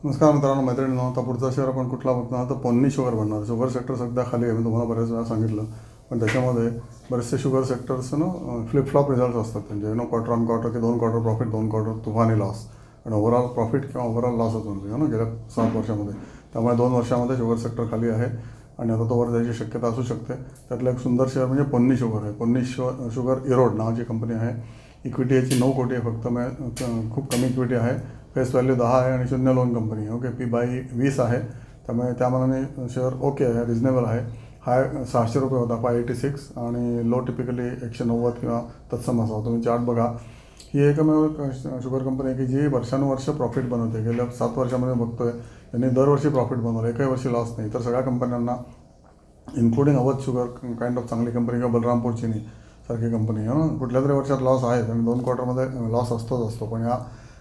नमस्कार मित्रांनो, मैत्रिणींनो. आता पुढचा शेअर आपण कुठला बघणार तर पोन्नी शुगर बनणार. शुगर सेक्टर सध्या खाली आहे, मी तुम्हाला बऱ्याच वेळा सांगितलं. पण त्याच्यामध्ये बरेचसे शुगर सेक्टर्स फ्लिपफ्लॉप रिझल्ट असतात त्यांचे. क्वार्टर ऑन क्वार्टर की 2 क्वार्टर प्रॉफिट, 2 क्वार्टर तुफानी लॉस आणि ओव्हरऑल प्रॉफिट किंवा ओव्हरऑल लॉसच म्हणतो गेल्या 7 वर्षामध्ये. त्यामुळे 2 वर्षामध्ये शुगर सेक्टर खाली आहे आणि आता तो वर जायची शक्यता असू शकते. त्यातलं एक सुंदर शेअर म्हणजे पोन्नी शुगर आहे. पोन्नी शुगर इरोड नावाची कंपनी आहे. इक्विटी याची 9 कोटी आहे फक्त. खूप कमी इक्विटी आहे. फेस व्हॅल्यू 10 आहे आणि 0 लोन कंपनी आहे. ओके, P/20 आहे. त्यामुळे त्या मानाने शेअर ओके आहे, रिजनेबल आहे. हाय 600 रुपये होता, 586 आणि लो टिपिकली 190 किंवा तत्सम असा. तुम्ही चार्ट बघा. ही एकमेव शुगर कंपनी आहे की जी वर्षानुवर्ष प्रॉफिट बनवते. गेल्या 7 वर्षामध्ये बघतोय त्यांनी दरवर्षी प्रॉफिट बनवलं, एकही वर्षी लॉस नाही. तर सगळ्या कंपन्यांना including Awadh sugar kind of चांगली कंपनी किंवा बलरामपूर चिनी सारखी कंपनी कुठल्या तरी वर्षात लॉस आहे आणि 2 क्वार्टरमध्ये लॉस असतो. पण या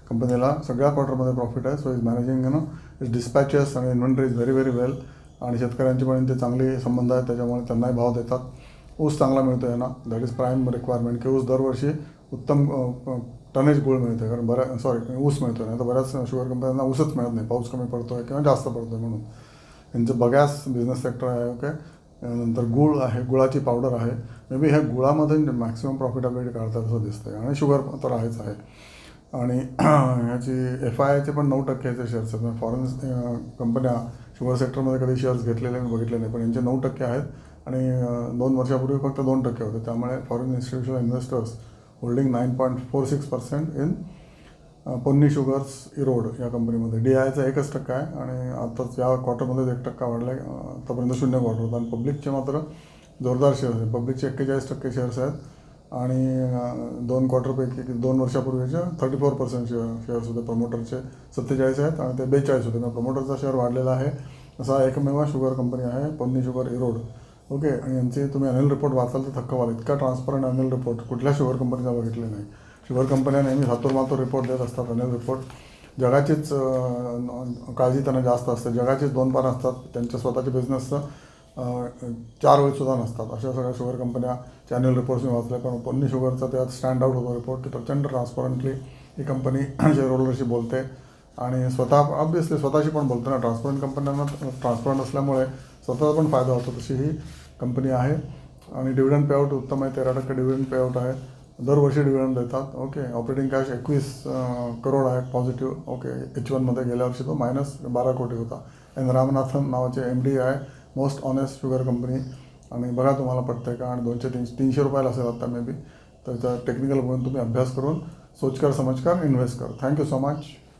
कंपनीला सगळ्या क्वार्टरमध्ये प्रॉफिट आहे. सो इज मॅनेजिंग इज डिस्पॅचेस आणि इन्व्हेंटरी इज व्हेरी व्हेरी वेल. आणि शेतकऱ्यांची पण ते चांगले संबंध आहेत, त्याच्यामुळे त्यांनाही भाव देतात. ऊस चांगला मिळतो आहे दॅट इज प्राईम रिक्वायरमेंट की ऊस दरवर्षी उत्तम टनेज गुळ मिळतो आहे. कारण ऊस मिळतो आहे. नाही तर बऱ्याच शुगर कंपन्यांना ऊसच मिळत नाही, पाऊस कमी पडतो आहे किंवा जास्त पडतो आहे म्हणून. यांचं बगॅस बिझनेस सेक्टर आहे. ओके, नंतर गुळ आहे, गुळाची पावडर आहे. मे बी ह्या गुळामध्ये मॅक्सिमम प्रॉफिटेबिलिटी काढतात असं दिसतं आहे. आणि शुगर तर आहेच आहे. आणि ह्याची FIIचे पण 9% चे शेअर्स आहेत. फॉरेन कंपन्या शुगर सेक्टरमध्ये कधी शेअर्स घेतलेले मी बघितले नाही, पण यांचे 9% आहेत. आणि 2 वर्षापूर्वी फक्त 2% होते. त्यामुळे foreign institutional investors holding 9.46% in Ponni Sugars Erode या कंपनीमध्ये. DIचा 1% आहे आणि आताच या क्वार्टरमध्ये 1% वाढला आहे. आतापर्यंत 0 क्वार्टर होता. आणि पब्लिकचे मात्र जोरदार शेअर्स आहेत. पब्लिकचे 41% शेअर्स आहेत आणि 2 क्वार्टरपैकी 2 वर्षापूर्वीचे 34% शेअर्स होते. प्रमोटरचे 47 आहेत आणि ते 42 होते. मग प्रमोटरचा शेअर वाढलेला आहे. असा एकमेव शुगर कंपनी आहे पोन्नी शुगर इरोड. ओके, आणि यांचे तुम्ही अॅन्युअल रिपोर्ट वाचाल तर थक्क व्हाल. इतका ट्रान्सपरंट अॅन्युअल रिपोर्ट कुठल्या शुगर कंपनीचा बघितले नाही. शुगर कंपन्या नेहमी हातोरमातोर रिपोर्ट देत असतात. अॅन्युअल रिपोर्ट जगाचीच काळजी त्यांना जास्त असते. जगाचीच 2 पानं असतात. त्यांच्या स्वतःच्या बिझनेसचं 4 ओळीसुद्धा नसतात. अशा सगळ्या शुगर कंपन्याचे अॅन्युअल रिपोर्ट्स मी वाचले. पण पोन्नी शुगरचा त्यात स्टँड आउट होतो रिपोर्ट की प्रचंड ट्रान्सपरंटली ही कंपनी शेअर होल्डरशी बोलते आणि स्वतः ऑब्वियसली स्वतःशी पण बोलते ना. ट्रान्सपरंट कंपन्यांना ट्रान्सपरंट असल्यामुळे स्वतःचा पण फायदा होतो. तशी ही कंपनी आहे. आणि डिव्हिडंड पेआउट उत्तम आहे. 13% डिव्हिडंड पेआउट आहे. दरवर्षी डिव्हिडंड देतात. ओके, ऑपरेटिंग कॅश 21 करोड आहे पॉझिटिव्ह. ओके, H1मध्ये गेल्या वर्षी तो -12 कोटी होता. एन रामनाथन नावाचे MD आहे. Most honest sugar company. आणि बघा तुम्हाला पटतं आहे का. आणि 200-300 रुपयाला असेल आता मे बी. तर टेक्निकल बघून तुम्ही अभ्यास करून सोचकर समजकर इन्व्हेस्ट कर. Thank you so much.